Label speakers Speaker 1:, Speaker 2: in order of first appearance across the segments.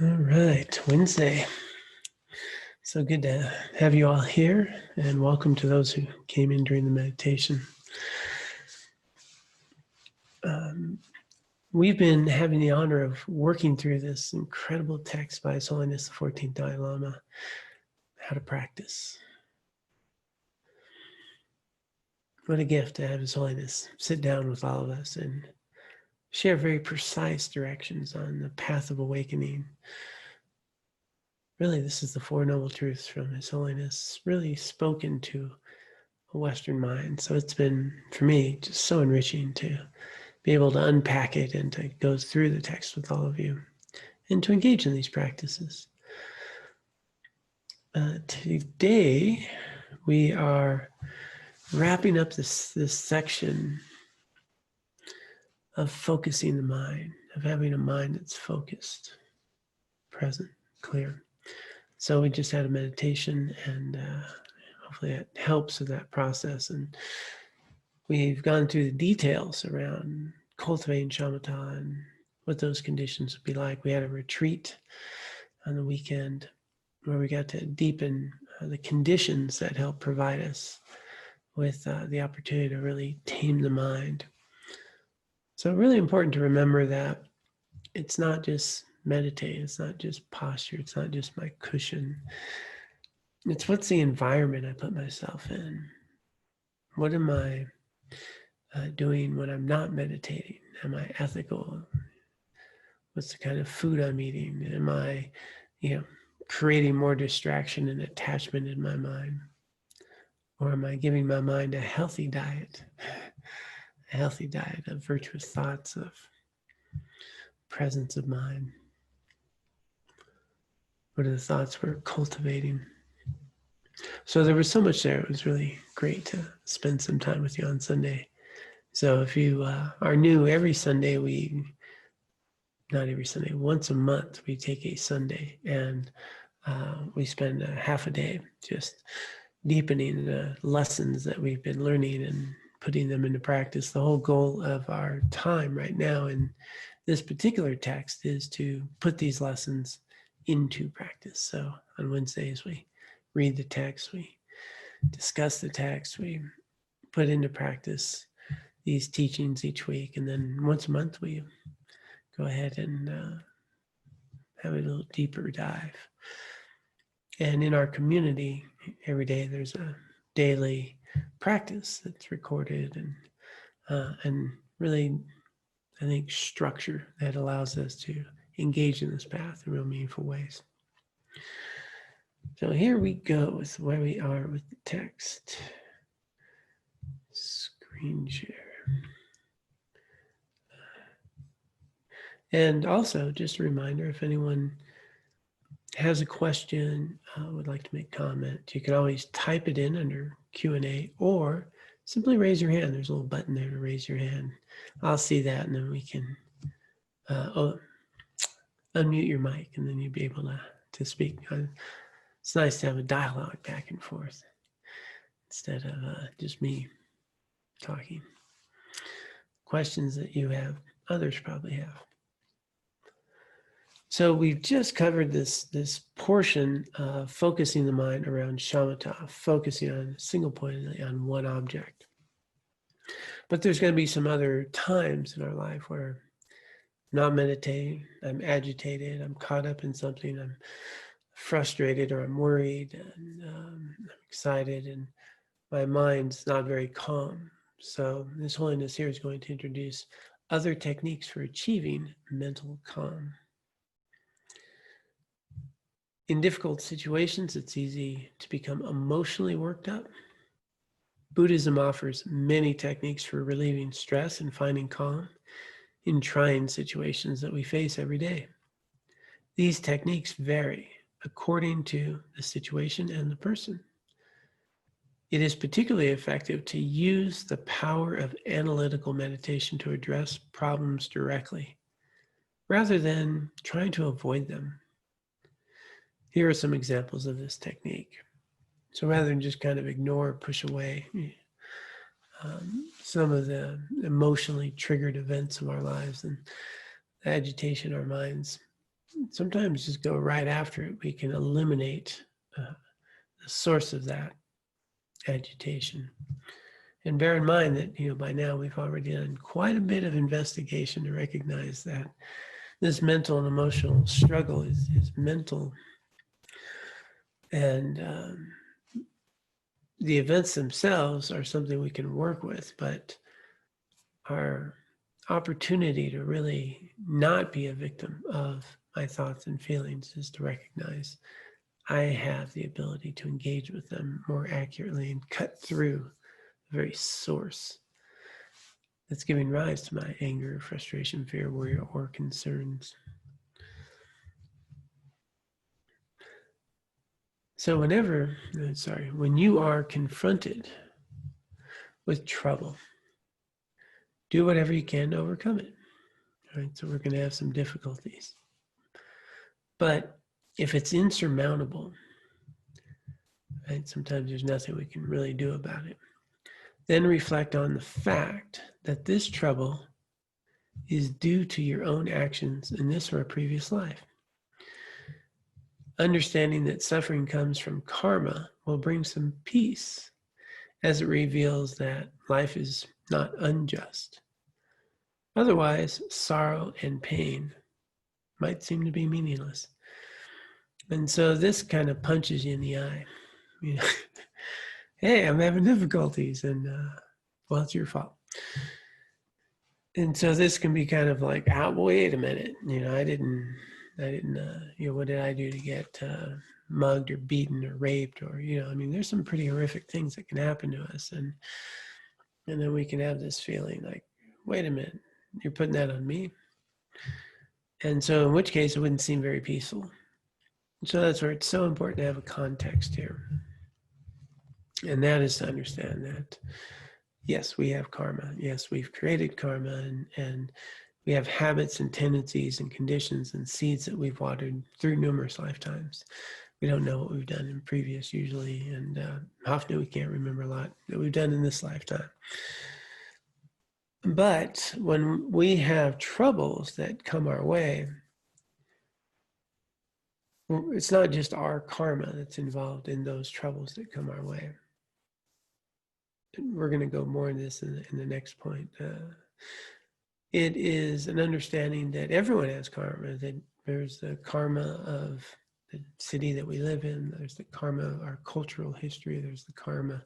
Speaker 1: All right, Wednesday. So good to have you all here, and welcome to those who came in during the meditation. We've been having the honor of working through this incredible text by His Holiness the 14th Dalai Lama, How to Practice. What a gift to have His Holiness sit down with all of us and share very precise directions on the path of awakening. Really, this is the Four Noble Truths from His Holiness, really spoken to a Western mind. So it's been, for me, just so enriching to be able to unpack it and to go through the text with all of you and to engage in these practices. Today, we are wrapping up this section of focusing the mind, of having a mind that's focused, present, clear. So we just had a meditation, and hopefully it helps with that process. And we've gone through the details around cultivating shamatha and what those conditions would be like. We had a retreat on the weekend where we got to deepen the conditions that help provide us with the opportunity to really tame the mind. So really important to remember that it's not just meditating, it's not just posture, it's not just my cushion. It's what's the environment I put myself in. What am I doing when I'm not meditating? Am I ethical? What's the kind of food I'm eating? Am I, creating more distraction and attachment in my mind? Or am I giving my mind a healthy diet of virtuous thoughts, of presence of mind? What are the thoughts we're cultivating? So there was so much there. It was really great to spend some time with you on Sunday. So if you are new, once a month, we take a Sunday and we spend a half a day just deepening the lessons that we've been learning and putting them into practice. The whole goal of our time right now in this particular text is to put these lessons into practice. So on Wednesdays, we read the text, we discuss the text, we put into practice these teachings each week. And then once a month, we go ahead and have a little deeper dive. And in our community, every day there's a daily practice that's recorded and really, I think, structure that allows us to engage in this path in real meaningful ways. So here we go with where we are with the text. Screen share. And also, just a reminder, if anyone has a question, would like to make comment, you can always type it in under Q&A or simply raise your hand. There's a little button there to raise your hand. I'll see that, and then we can unmute your mic, and then you'll be able to speak. It's nice to have a dialogue back and forth instead of just me talking. Questions that you have, others probably have. So we've just covered this portion of focusing the mind around shamatha, focusing on a single point, on one object. But there's going to be some other times in our life where I'm not meditating, I'm agitated, I'm caught up in something, I'm frustrated or I'm worried, and I'm excited, and my mind's not very calm. So His Holiness here is going to introduce other techniques for achieving mental calm. In difficult situations, it's easy to become emotionally worked up. Buddhism offers many techniques for relieving stress and finding calm in trying situations that we face every day. These techniques vary according to the situation and the person. It is particularly effective to use the power of analytical meditation to address problems directly, rather than trying to avoid them. Here are some examples of this technique. So rather than just kind of ignore or push away some of the emotionally triggered events of our lives and the agitation our minds sometimes just go right after it. We can eliminate the source of that agitation. And bear in mind that, by now we've already done quite a bit of investigation to recognize that this mental and emotional struggle is mental. And the events themselves are something we can work with, but our opportunity to really not be a victim of my thoughts and feelings is to recognize I have the ability to engage with them more accurately and cut through the very source that's giving rise to my anger, frustration, fear, worry, or concerns. So when you are confronted with trouble, do whatever you can to overcome it. All right, so we're going to have some difficulties. But if it's insurmountable, right, sometimes there's nothing we can really do about it. Then reflect on the fact that this trouble is due to your own actions in this or a previous life. Understanding that suffering comes from karma will bring some peace as it reveals that life is not unjust. Otherwise, sorrow and pain might seem to be meaningless. And so this kind of punches you in the eye. Hey, I'm having difficulties, and well, it's your fault. And so this can be kind of like, wait a minute, I didn't, what did I do to get mugged or beaten or raped or, there's some pretty horrific things that can happen to us. And then we can have this feeling like, wait a minute, you're putting that on me. And so in which case it wouldn't seem very peaceful. So that's where it's so important to have a context here. And that is to understand that, yes, we have karma. Yes, we've created karma, and we have habits and tendencies and conditions and seeds that we've watered through numerous lifetimes. We don't know what we've done in previous usually, and often we can't remember a lot that we've done in this lifetime. But when we have troubles that come our way, it's not just our karma that's involved in those troubles that come our way. We're going to go more into this in the next point. It is an understanding that everyone has karma, that there's the karma of the city that we live in, there's the karma of our cultural history, there's the karma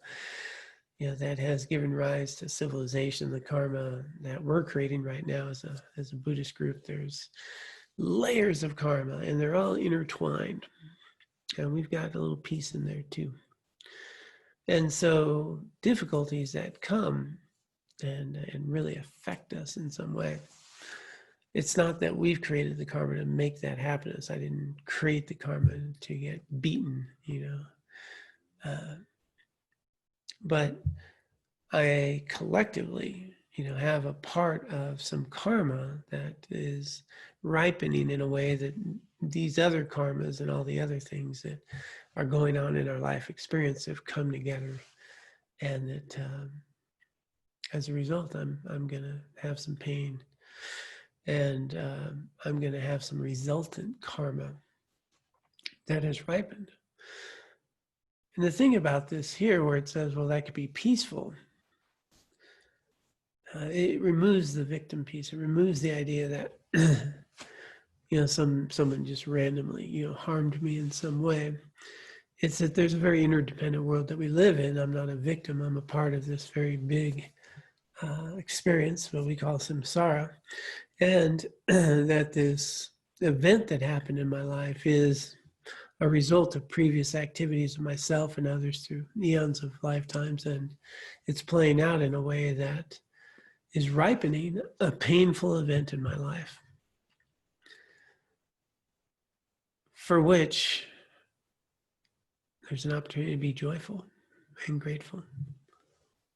Speaker 1: that has given rise to civilization, the karma that we're creating right now as a Buddhist group. There's layers of karma, and they're all intertwined. And we've got a little piece in there too. And so difficulties that come and really affect us in some way, it's not that we've created the karma to make that happen to us. I didn't create the karma to get beaten, but I collectively, have a part of some karma that is ripening in a way that these other karmas and all the other things that are going on in our life experience have come together, and that as a result, I'm going to have some pain, and I'm going to have some resultant karma that has ripened. And the thing about this here, where it says, well, that could be peaceful, it removes the victim piece. It removes the idea that someone just randomly harmed me in some way. It's that there's a very interdependent world that we live in. I'm not a victim. I'm a part of this very big experience, what we call samsara, and that this event that happened in my life is a result of previous activities of myself and others through eons of lifetimes, and it's playing out in a way that is ripening a painful event in my life, for which there's an opportunity to be joyful and grateful.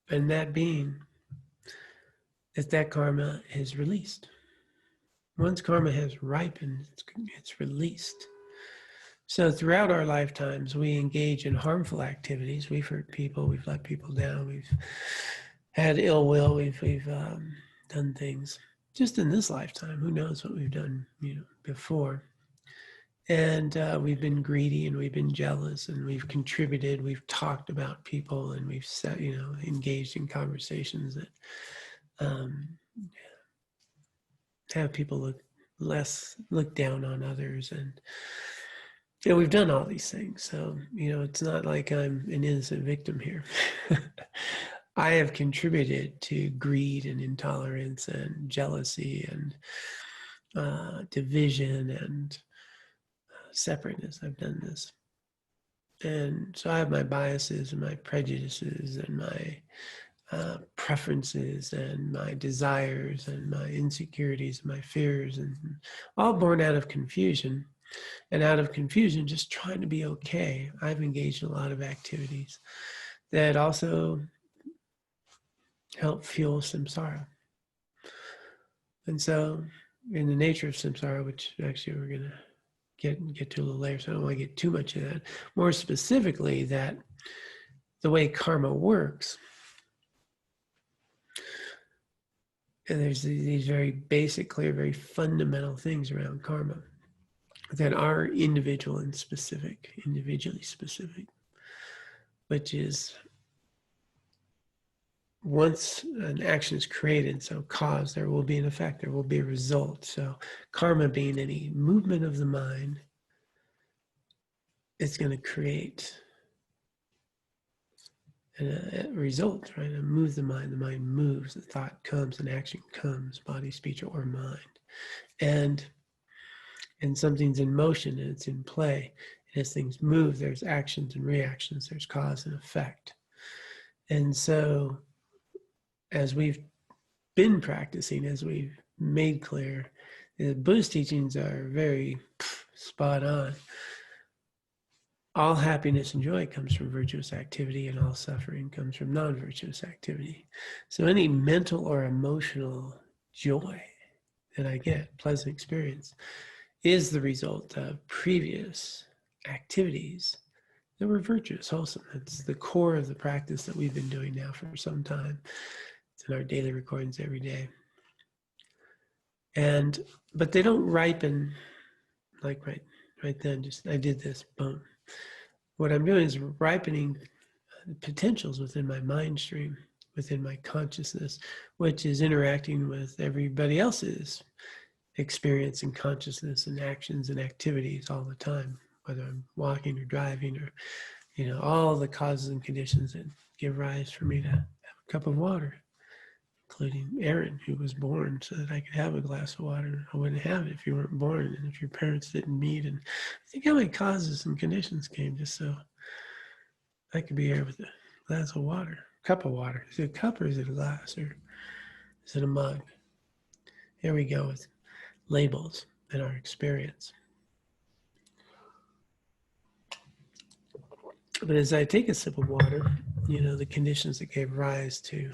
Speaker 1: And that being that karma is released. Once karma has ripened, it's released. So throughout our lifetimes, we engage in harmful activities. We've hurt people, we've let people down, we've had ill will, we've done things. Just in this lifetime, who knows what we've done before. And we've been greedy, and we've been jealous, and we've contributed, we've talked about people, and we've engaged in conversations that have people look down on others. And we've done all these things. So, it's not like I'm an innocent victim here. I have contributed to greed and intolerance and jealousy and division and separateness. I've done this. And so I have my biases and my prejudices and my preferences and my desires and my insecurities and my fears, and all born out of confusion. And out of confusion, just trying to be okay, I've engaged in a lot of activities that also help fuel samsara. And so, in the nature of samsara, which actually we're going to get to a little later, so I don't want to get too much of that. More specifically, that the way karma works, and there's these very basic, clear, very fundamental things around karma that are individually specific, which is once an action is created, so cause, there will be an effect, there will be a result. So karma being any movement of the mind, it's going to create a result, right? It moves the mind moves, the thought comes, an action comes, body, speech, or mind. And something's in motion and it's in play. And as things move, there's actions and reactions, there's cause and effect. And so as we've been practicing, as we've made clear, the Buddhist teachings are very spot on. All happiness and joy comes from virtuous activity, and all suffering comes from non-virtuous activity. So any mental or emotional joy that I get, pleasant experience, is the result of previous activities that were virtuous, wholesome. That's the core of the practice that we've been doing now for some time. It's in our daily recordings every day. But they don't ripen like right then, just I did this, boom. What I'm doing is ripening the potentials within my mind stream, within my consciousness, which is interacting with everybody else's experience and consciousness and actions and activities all the time, whether I'm walking or driving or, all the causes and conditions that give rise for me to have a cup of water, including Aaron, who was born so that I could have a glass of water. I wouldn't have it if you weren't born and if your parents didn't meet. And think how many causes and conditions came just so I could be here with a glass of water, cup of water. Is it a cup or is it a glass or is it a mug? Here we go with labels and our experience. But as I take a sip of water, the conditions that gave rise to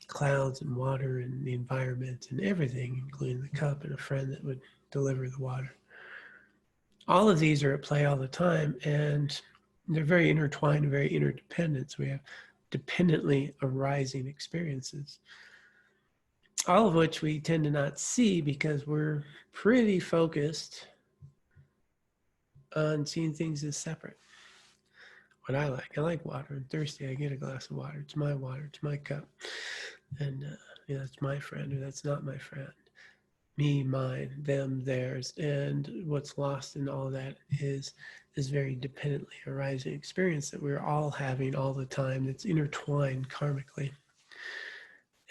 Speaker 1: clouds and water and the environment and everything, including the cup and a friend that would deliver the water. All of these are at play all the time, and they're very intertwined and very interdependent. So we have dependently arising experiences, all of which we tend to not see because we're pretty focused on seeing things as separate. What I like water. I'm thirsty, I get a glass of water. It's my cup. And that's my friend, or that's not my friend. Me, mine, them, theirs. And what's lost in all of that is this very dependently arising experience that we're all having all the time that's intertwined karmically.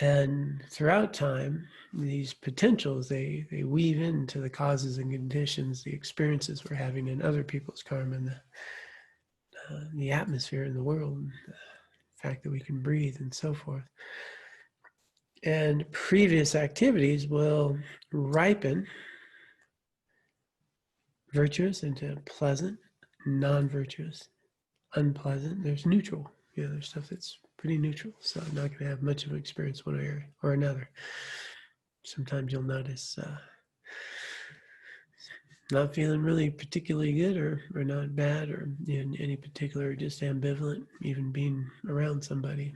Speaker 1: And throughout time, these potentials, they weave into the causes and conditions, the experiences we're having in other people's karma, and the atmosphere in the world, the fact that we can breathe and so forth. And previous activities will ripen virtuous into pleasant, non-virtuous, unpleasant. There's neutral. There's stuff that's pretty neutral. So I'm not going to have much of an experience one way or another. Sometimes you'll notice not feeling really particularly good or not bad or in any particular, just ambivalent, even being around somebody.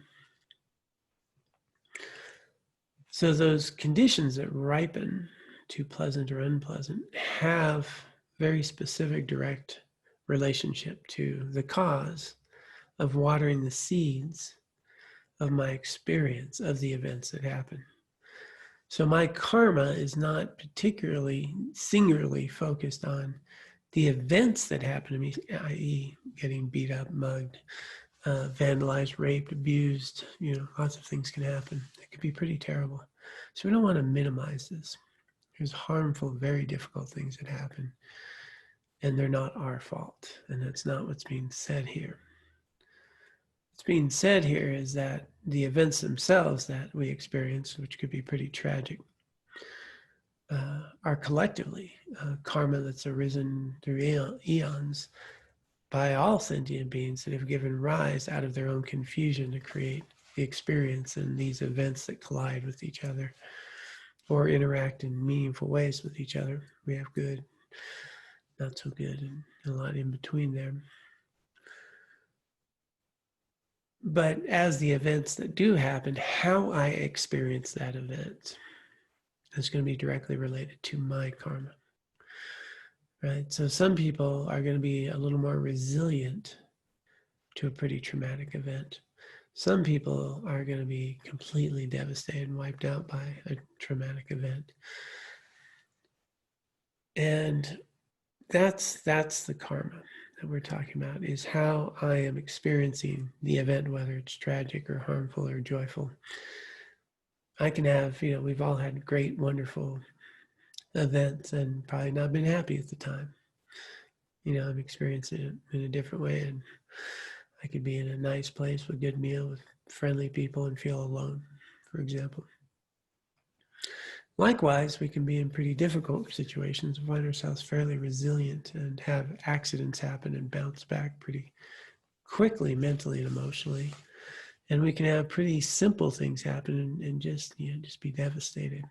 Speaker 1: So those conditions that ripen to pleasant or unpleasant have very specific, direct relationship to the cause of watering the seeds of my experience of the events that happen. So my karma is not particularly singularly focused on the events that happen to me, i.e. getting beat up, mugged, vandalized, raped, abused, lots of things can happen. It could be pretty terrible. So we don't want to minimize this. There's harmful, very difficult things that happen, and they're not our fault. And that's not what's being said here. What's being said here is that the events themselves that we experience, which could be pretty tragic, are collectively karma that's arisen through eons by all sentient beings that have given rise out of their own confusion to create the experience and these events that collide with each other or interact in meaningful ways with each other. We have good, not so good, and a lot in between there. But as the events that do happen, how I experience that event is going to be directly related to my karma. Right? So some people are going to be a little more resilient to a pretty traumatic event. Some people are going to be completely devastated and wiped out by a traumatic event. And that's the karma that we're talking about, is how I am experiencing the event, whether it's tragic or harmful or joyful. I can have, we've all had great, wonderful events and probably not been happy at the time. I'm experiencing it in a different way, and I could be in a nice place with a good meal with friendly people and feel alone, for example. Likewise, we can be in pretty difficult situations and find ourselves fairly resilient and have accidents happen and bounce back pretty quickly mentally and emotionally. And we can have pretty simple things happen and just be devastated.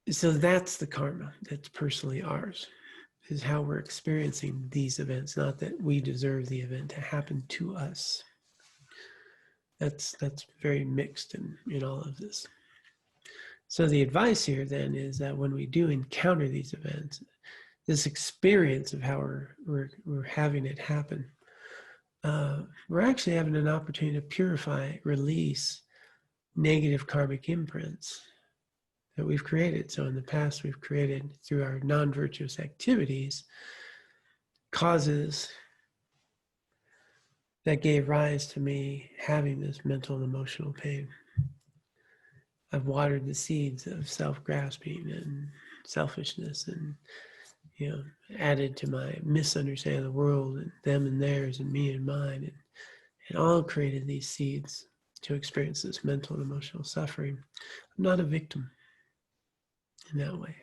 Speaker 1: So that's the karma that's personally ours, is how we're experiencing these events, not that we deserve the event to happen to us. That's very mixed in all of this. So the advice here then is that when we do encounter these events, this experience of how we're having it happen, we're actually having an opportunity to purify, release negative karmic imprints that we've created. So in the past, we've created, through our non-virtuous activities, causes that gave rise to me having this mental and emotional pain. I've watered the seeds of self-grasping and selfishness, and added to my misunderstanding of the world and them and theirs and me and mine, and all created these seeds to experience this mental and emotional suffering. I'm not a victim in that way.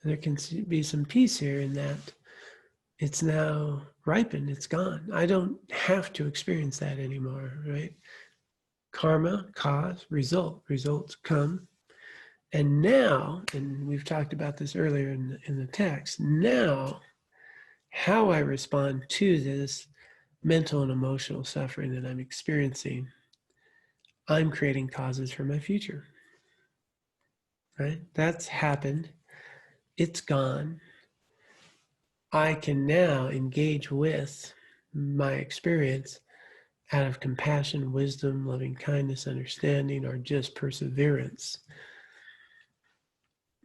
Speaker 1: And there can be some peace here in that it's now ripened, it's gone. I don't have to experience that anymore, right? Karma, cause, result. Results come. And now, and we've talked about this earlier in the text, now how I respond to this mental and emotional suffering that I'm experiencing, I'm creating causes for my future, right? That's happened. It's gone. I can now engage with my experience out of compassion, wisdom, loving kindness, understanding, or just perseverance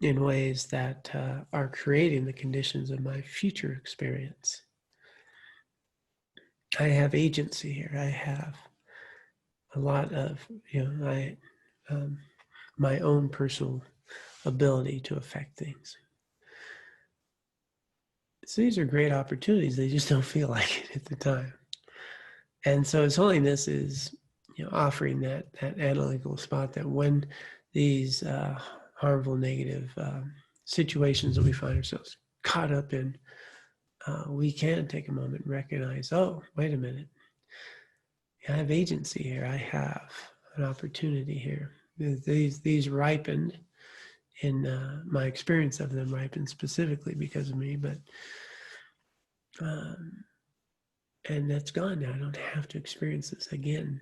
Speaker 1: in ways that are creating the conditions of my future experience. I have agency here. I have a lot of, my own personal ability to affect things. So these are great opportunities. They just don't feel like it at the time. And so His Holiness is, offering that analytical spot that when these harmful, negative situations that we find ourselves caught up in, we can take a moment and recognize, oh, wait a minute. I have agency here. I have an opportunity here. These ripened in my experience of them ripened specifically because of me, but and that's gone now. I don't have to experience this again.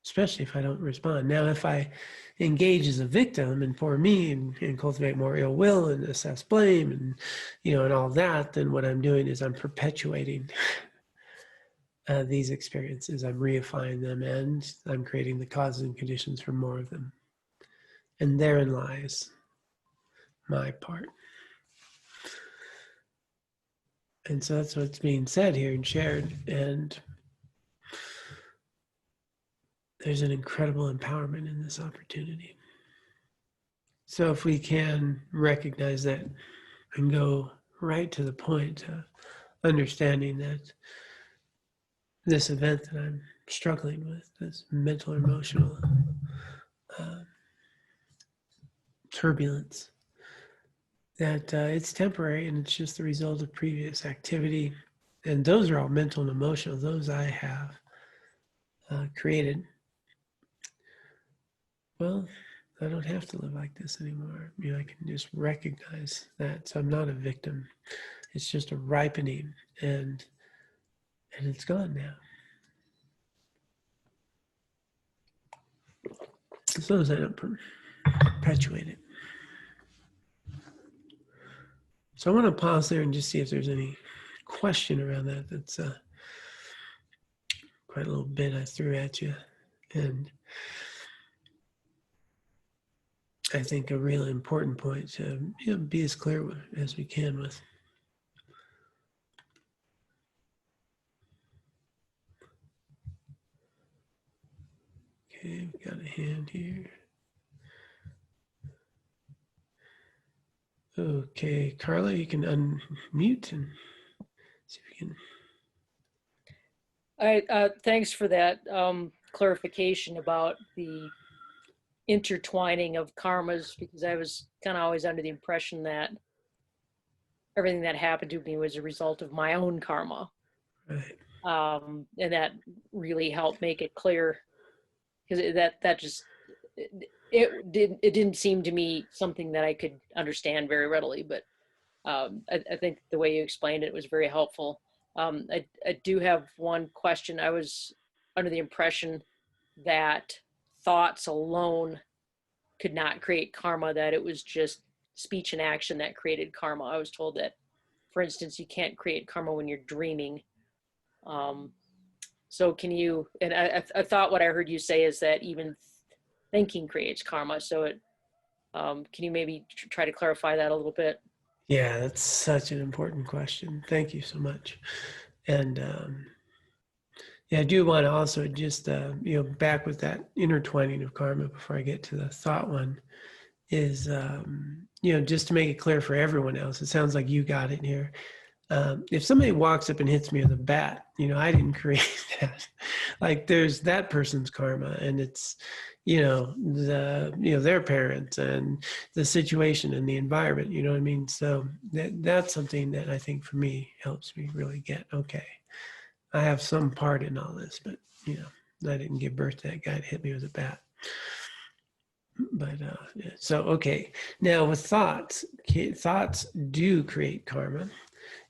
Speaker 1: especially if I don't respond. Now, if I engage as a victim and for me and cultivate more ill will and assess blame and, and all that, then what I'm doing is I'm perpetuating these experiences. I'm reifying them, and I'm creating the causes and conditions for more of them. And therein lies my part. And so that's what's being said here and shared. And there's an incredible empowerment in this opportunity. So if we can recognize that and go right to the point of understanding that this event that I'm struggling with, this mental, emotional turbulence, that it's temporary and it's just the result of previous activity. And those are all mental and emotional. Those I have created. Well, I don't have to live like this anymore. I can just recognize that. So I'm not a victim. It's just a ripening, and it's gone now. As long as I don't perpetuate it. So I want to pause there and just see if there's any question around that. That's quite a little bit I threw at you. And I think a really important point to be as clear as we can with. Okay, we've got a hand here. Okay, Carla, you can unmute and see if you can.
Speaker 2: All right, thanks for that clarification about the intertwining of karmas, because I was kind of always under the impression that everything that happened to me was a result of my own karma.
Speaker 1: Right.
Speaker 2: And that really helped make it clear, because that just it didn't seem to me something that I could understand very readily. But I think the way you explained it was very helpful. I do have one question. I was under the impression that thoughts alone could not create karma, that it was just speech and action that created karma. I was told that, for instance, you can't create karma when you're dreaming. So can you, and I thought what I heard you say is that even thinking creates karma. So can you maybe try to clarify that a little bit?
Speaker 1: Yeah, that's such an important question. Thank you so much. And yeah, I do want to also just, back with that intertwining of karma before I get to the thought one is, just to make it clear for everyone else, it sounds like you got it here. If somebody walks up and hits me with a bat, I didn't create that. Like there's that person's karma, and it's, their parents and the situation and the environment, you know what I mean? So that's something that I think for me helps me really get, okay, I have some part in all this, but I didn't give birth to that guy to hit me with a bat. But yeah. So, okay. Now with thoughts do create karma.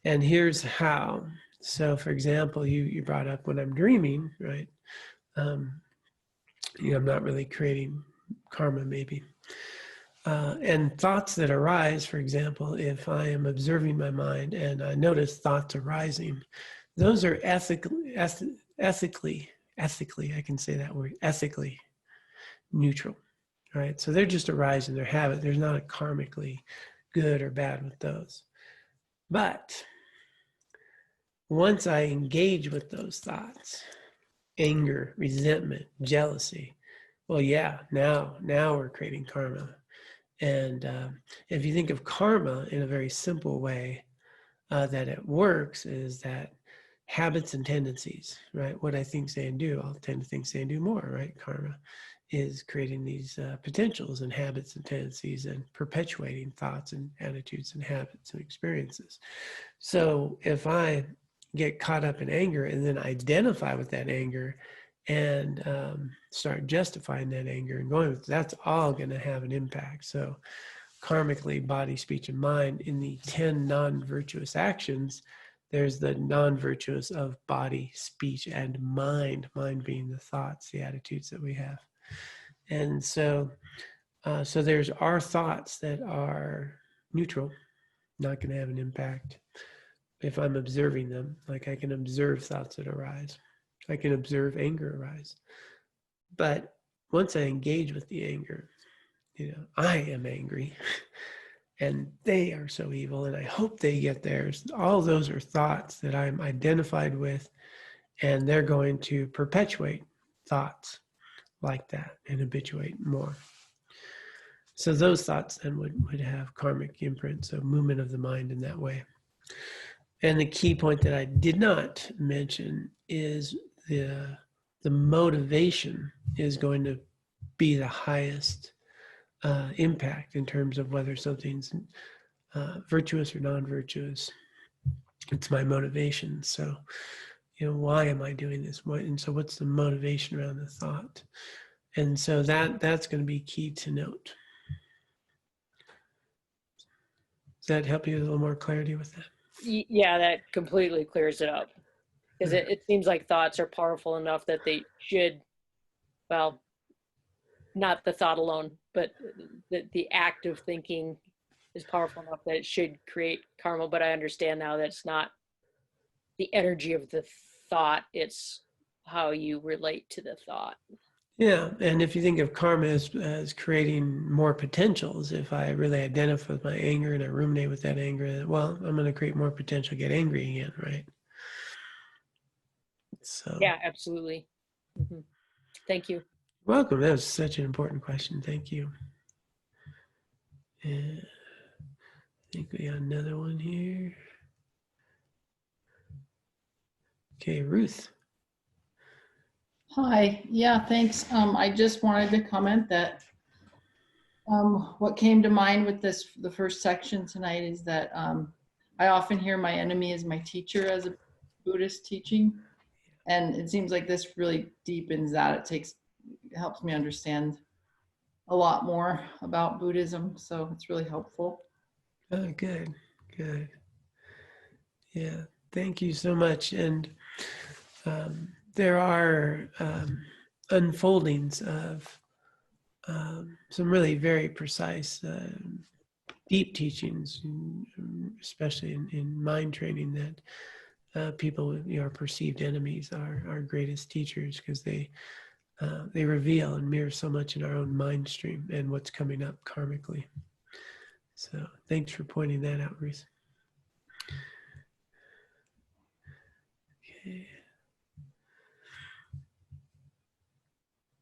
Speaker 1: And here's how. So, for example, you brought up when I'm dreaming, right? I'm not really creating karma, maybe. And thoughts that arise, for example, if I am observing my mind and I notice thoughts arising, those are ethically, I can say that word, ethically neutral, right? So they're just arising, they're habit. There's not a karmically good or bad with those. But once I engage with those thoughts, anger, resentment, jealousy, well, yeah, now we're creating karma. And if you think of karma in a very simple way, that it works is that habits and tendencies, right? What I think, say, and do, I'll tend to think, say, and do more, right? Karma is creating these potentials and habits and tendencies and perpetuating thoughts and attitudes and habits and experiences. So if I get caught up in anger and then identify with that anger and start justifying that anger and going with, that's all going to have an impact. So karmically, body, speech, and mind, in the 10 non-virtuous actions, there's the non-virtuous of body, speech, and mind, mind being the thoughts, the attitudes that we have. And so, so there's our thoughts that are neutral, not going to have an impact if I'm observing them. Like I can observe thoughts that arise. I can observe anger arise. But once I engage with the anger, I am angry and they are so evil and I hope they get theirs. All those are thoughts that I'm identified with, and they're going to perpetuate thoughts like that and habituate more. So those thoughts then would have karmic imprints, so movement of the mind in that way. And the key point that I did not mention is the motivation is going to be the highest impact in terms of whether something's virtuous or non-virtuous. It's my motivation. So, why am I doing this? And so what's the motivation around the thought? And so that's going to be key to note. Does that help you with a little more clarity with that?
Speaker 2: Yeah, that completely clears it up. Because it seems like thoughts are powerful enough that they should, well, not the thought alone, but the act of thinking is powerful enough that it should create karma. But I understand now that it's not the energy of the thought, it's how you relate to the thought.
Speaker 1: Yeah, and if you think of karma as creating more potentials, if I really identify with my anger and I ruminate with that anger, well, I'm going to create more potential, get angry again, right? So
Speaker 2: Yeah, absolutely. Mm-hmm. Thank you.
Speaker 1: Welcome. That was such an important question. Thank you. And I think we got another one here. Okay, Ruth.
Speaker 3: Hi. Yeah, thanks. I just wanted to comment that what came to mind with the first section tonight is that I often hear my enemy is my teacher as a Buddhist teaching. And it seems like this really deepens that. It helps me understand a lot more about Buddhism. So it's really helpful.
Speaker 1: Oh, good. Good. Yeah. Thank you so much. And there are unfoldings of some really very precise, deep teachings, especially in mind training, that people, our perceived enemies, are our greatest teachers, because they reveal and mirror so much in our own mind stream and what's coming up karmically. So thanks for pointing that out, Ruth. Okay.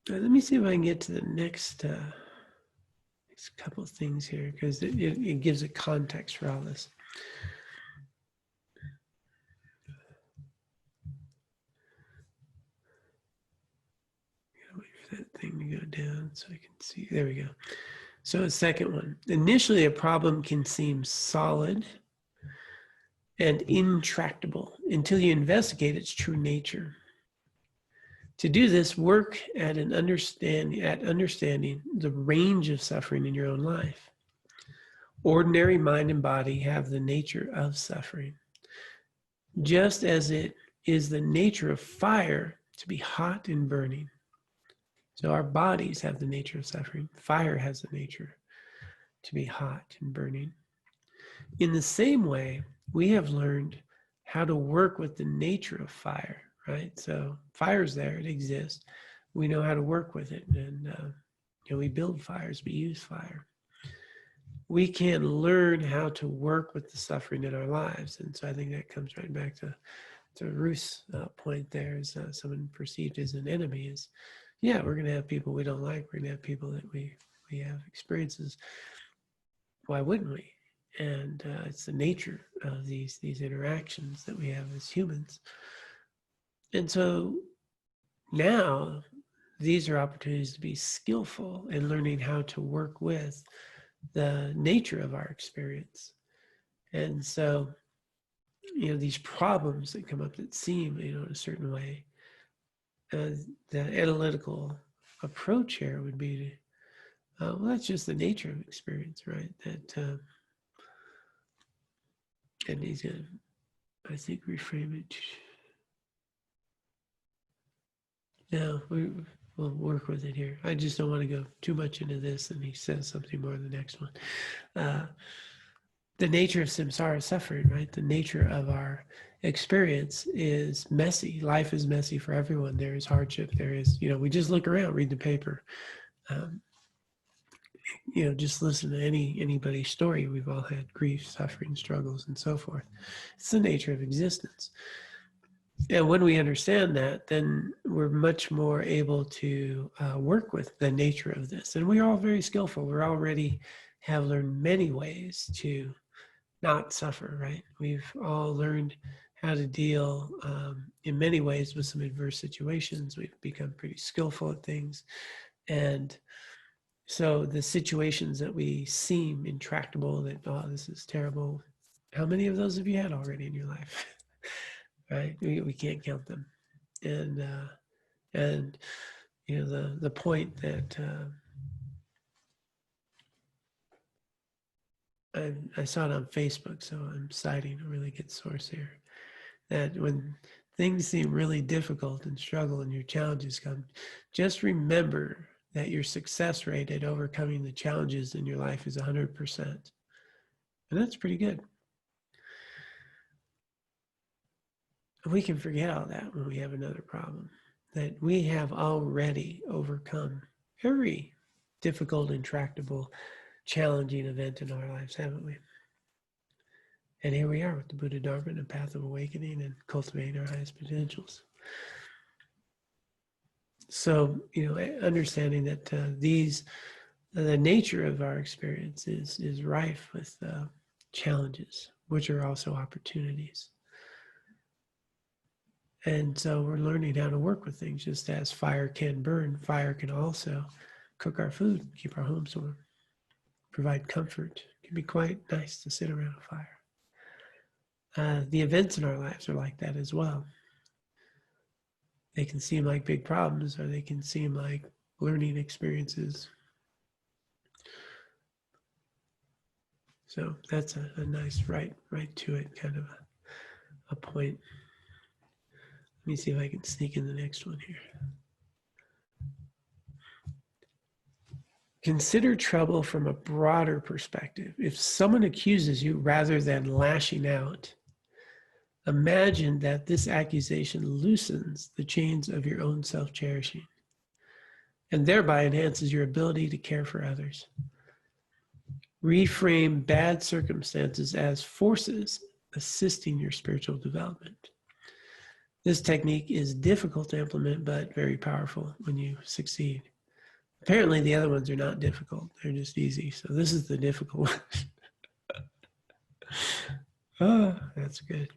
Speaker 1: Let me see if I can get to the next couple of things here, because it gives a context for all this. Gotta wait for that thing to go down so I can see. There we go. So the second one. Initially, a problem can seem solid and intractable until you investigate its true nature. To do this, work at understanding the range of suffering in your own life. Ordinary mind and body have the nature of suffering, just as it is the nature of fire to be hot and burning. So our bodies have the nature of suffering. Fire has the nature to be hot and burning. In the same way, we have learned how to work with the nature of fire, right? So fire's there, it exists. We know how to work with it, and we build fires, we use fire. We can learn how to work with the suffering in our lives. And so I think that comes right back to Ruth's point there, is someone perceived as an enemy is, yeah, we're going to have people we don't like. We're going to have people that we have experiences. Why wouldn't we? And it's the nature of these interactions that we have as humans. And so now these are opportunities to be skillful in learning how to work with the nature of our experience. And so, these problems that come up that seem, in a certain way, the analytical approach here would be to, well, that's just the nature of experience, right? That, and he's going to I think reframe it. No, we'll work with it here. I just don't want to go too much into this, and he says something more in the next one. The nature of samsara suffering, right? The nature of our experience is messy. Life is messy for everyone. There is hardship. There is, we just look around, read the paper. Just listen to anybody's story. We've all had grief, suffering, struggles, and so forth. It's the nature of existence. And when we understand that, then we're much more able to work with the nature of this. And we're all very skillful. We already have learned many ways to not suffer, right? We've all learned how to deal in many ways with some adverse situations. We've become pretty skillful at things. And so the situations that we seem intractable, that, oh, this is terrible, how many of those have you had already in your life? Right? We can't count them. And the point that I saw it on Facebook, so I'm citing a really good source here, that when things seem really difficult and struggle and your challenges come, just remember that your success rate at overcoming the challenges in your life is 100%. And that's pretty good. We can forget all that when we have another problem, that we have already overcome every difficult, intractable, challenging event in our lives, haven't we? And here we are with the Buddha Dharma and the path of awakening and cultivating our highest potentials. So, understanding that the nature of our experience is rife with challenges, which are also opportunities. And so we're learning how to work with things. Just as fire can burn, fire can also cook our food, keep our homes warm, provide comfort. It can be quite nice to sit around a fire. The events in our lives are like that as well. They can seem like big problems, or they can seem like learning experiences. So that's a nice right to it kind of a point. Let me see if I can sneak in the next one here. Consider trouble from a broader perspective. If someone accuses you rather than lashing out, imagine that this accusation loosens the chains of your own self-cherishing and thereby enhances your ability to care for others. Reframe bad circumstances as forces assisting your spiritual development. This technique is difficult to implement, but very powerful when you succeed. Apparently, the other ones are not difficult. They're just easy. So this is the difficult one. Oh, that's good.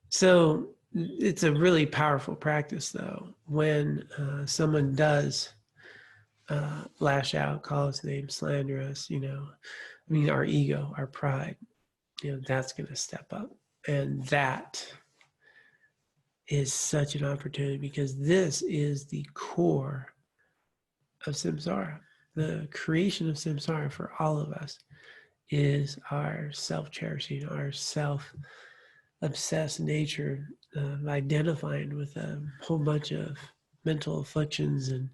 Speaker 1: So it's a really powerful practice, though, when someone does lash out, call us names, slander us, our ego, our pride, that's going to step up. And that is such an opportunity, because this is the core of samsara. The creation of samsara for all of us is our self-cherishing, our self-obsessed nature of identifying with a whole bunch of mental afflictions and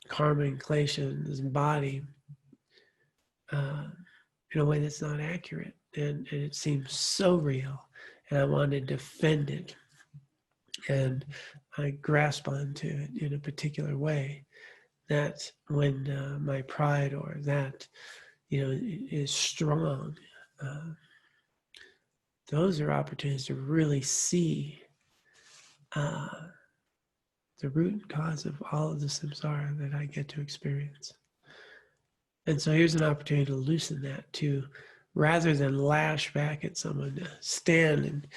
Speaker 1: karma and klesha in this body in a way that's not accurate. And it seems so real. And I want to defend it. And I grasp onto it in a particular way, that when my pride or that, is strong, those are opportunities to really see the root and cause of all of the samsara that I get to experience. And so here's an opportunity to loosen that, to rather than lash back at someone, to stand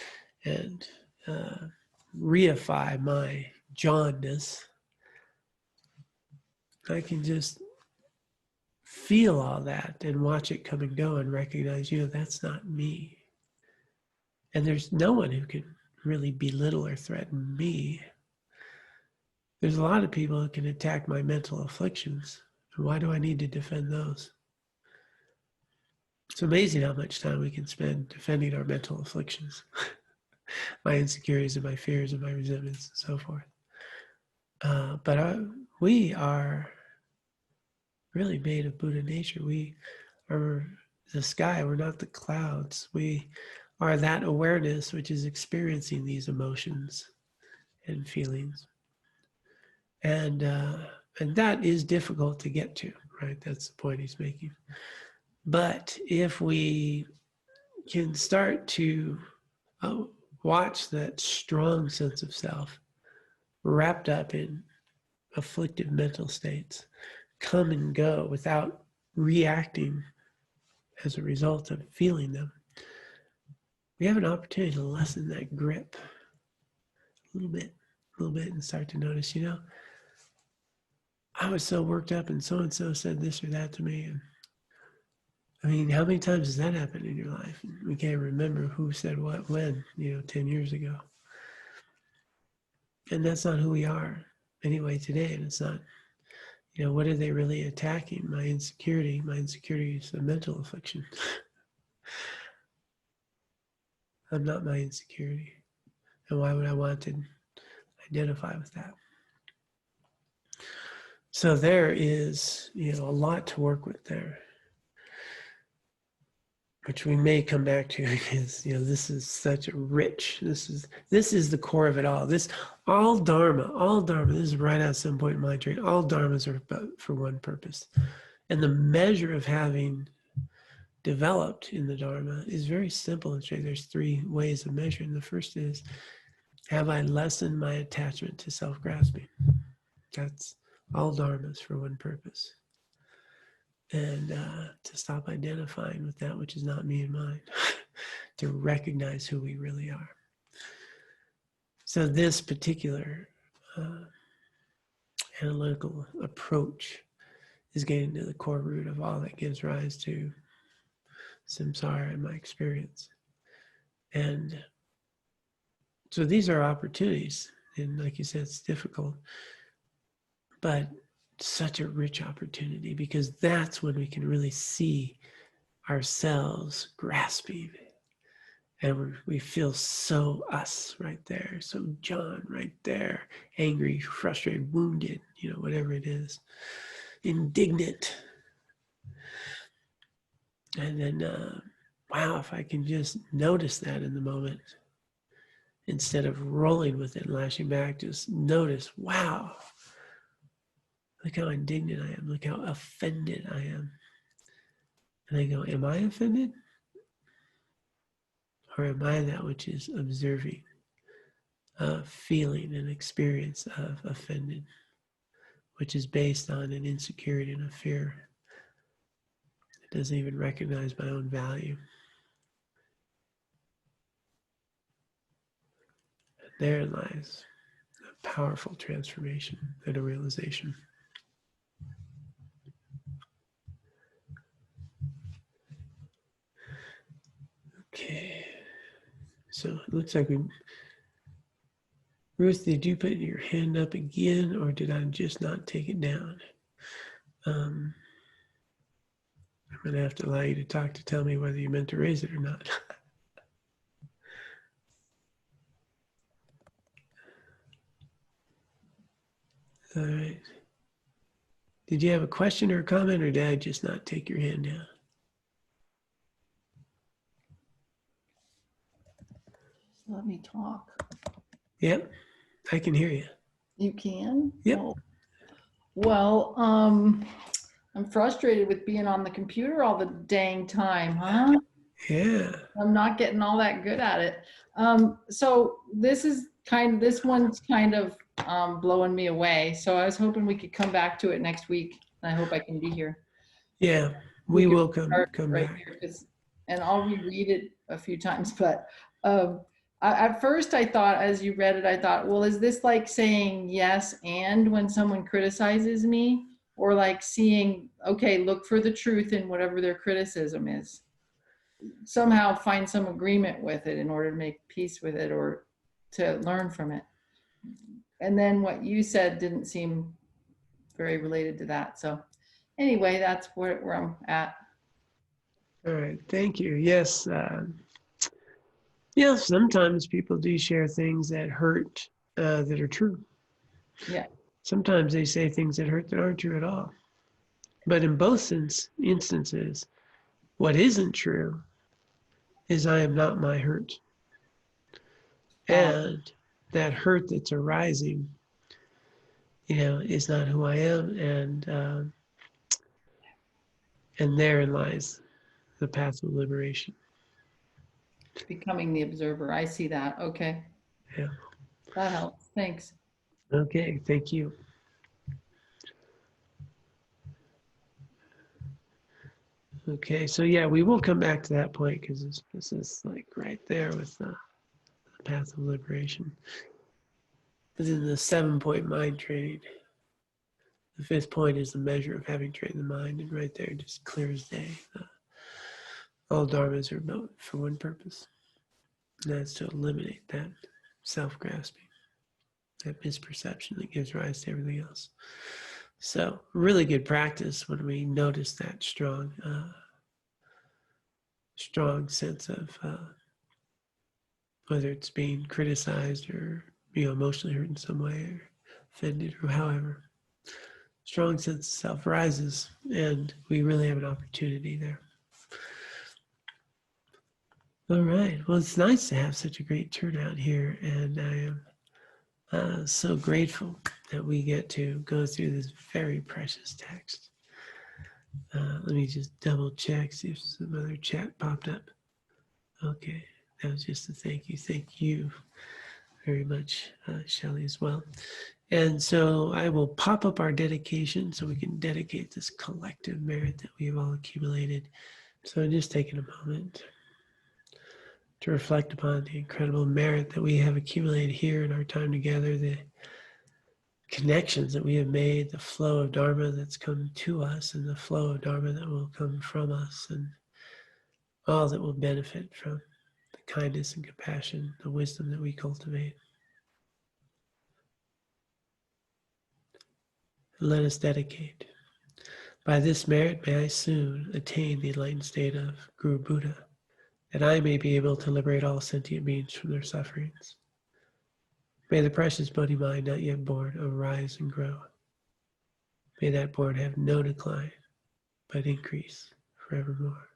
Speaker 1: and reify my Johnness. I can just feel all that and watch it come and go and recognize, that's not me. And there's no one who can really belittle or threaten me. There's a lot of people who can attack my mental afflictions. Why do I need to defend those? It's amazing how much time we can spend defending our mental afflictions, my insecurities and my fears and my resentments and so forth. But we are really made of Buddha nature. We are the sky. We're not the clouds. We are that awareness which is experiencing these emotions and feelings. And that is difficult to get to, right? That's the point he's making. But if we can start to watch that strong sense of self wrapped up in afflictive mental states come and go without reacting as a result of feeling them, we have an opportunity to lessen that grip a little bit, and start to notice, I was so worked up and so said this or that to me. And I mean, how many times has that happened in your life? We can't remember who said what when, 10 years ago. And that's not who we are anyway today. And it's not, what are they really attacking? My insecurity. My insecurity is a mental affliction. I'm not my insecurity. And why would I want to identify with that? So there is, a lot to work with there, which we may come back to because, this is such a rich, this is the core of it all. All Dharma, this is right at some point in my trade, all Dharmas are for one purpose. And the measure of having developed in the Dharma is very simple and straight. There's three ways of measuring. The first is, have I lessened my attachment to self-grasping? That's all Dharmas for one purpose. And to stop identifying with that which is not me and mine, to recognize who we really are. So this particular analytical approach is getting to the core root of all that gives rise to samsara in my experience. And so these are opportunities. And like you said, it's difficult, but such a rich opportunity, because that's when we can really see ourselves grasping, and we feel so us right there, so John right there, angry, frustrated, wounded, whatever it is, indignant. And then wow, if I can just notice that in the moment instead of rolling with it and lashing back, just notice, wow, look how indignant I am. Look how offended I am. And I go, am I offended? Or am I that which is observing, feeling an experience of offended, which is based on an insecurity and a fear that doesn't even recognize my own value? And there lies a powerful transformation and a realization. Okay, so it looks like Ruth, did you put your hand up again, or did I just not take it down? I'm going to have to allow you to talk to tell me whether you meant to raise it or not. All right. Did you have a question or a comment, or did I just not take your hand down?
Speaker 3: Let me talk.
Speaker 1: Yep, I can hear you.
Speaker 3: You can?
Speaker 1: Yep.
Speaker 3: Oh. Well, I'm frustrated with being on the computer all the dang time, huh?
Speaker 1: Yeah.
Speaker 3: I'm not getting all that good at it. So this one's kind of blowing me away. So I was hoping we could come back to it next week. I hope I can be here.
Speaker 1: Yeah, we will come
Speaker 3: right
Speaker 1: back.
Speaker 3: Here, and I'll reread it a few times. But at first I thought, as you read it, I thought, well, is this like saying yes and when someone criticizes me, or like seeing, okay, look for the truth in whatever their criticism is, somehow find some agreement with it in order to make peace with it or to learn from it. And then what you said didn't seem very related to that. So anyway, that's where I'm at.
Speaker 1: All right, thank you. Yes, yeah, sometimes people do share things that hurt that are true.
Speaker 3: Yeah.
Speaker 1: Sometimes they say things that hurt that aren't true at all. But in both instances, what isn't true is I am not my hurt. And that hurt that's arising, is not who I am. And therein lies the path of liberation.
Speaker 3: Becoming the observer. I see that. Okay.
Speaker 1: Yeah.
Speaker 3: That helps. Thanks.
Speaker 1: Okay, thank you. Okay, so yeah, we will come back to that point because this is like right there with the path of liberation. Within the 7-point mind training, the 5th point is the measure of having trained the mind, and right there, just clear as day. All dharmas are built for one purpose, and that's to eliminate that self-grasping, that misperception that gives rise to everything else. So, really good practice when we notice that strong sense of whether it's being criticized or emotionally hurt in some way or offended or however. Strong sense of self rises, and we really have an opportunity there. All right. Well, it's nice to have such a great turnout here, and I am so grateful that we get to go through this very precious text. Let me just double check, see if some other chat popped up. Okay, that was just a thank you. Thank you very much, Shelley, as well. And so I will pop up our dedication so we can dedicate this collective merit that we have all accumulated. So just taking a moment to reflect upon the incredible merit that we have accumulated here in our time together, the connections that we have made, the flow of Dharma that's come to us, and the flow of Dharma that will come from us, and all that will benefit from the kindness and compassion, the wisdom that we cultivate. And let us dedicate. By this merit may I soon attain the enlightened state of Guru Buddha, that I may be able to liberate all sentient beings from their sufferings. May the precious Bodhi mind not yet born arise and grow. May that born have no decline, but increase forevermore.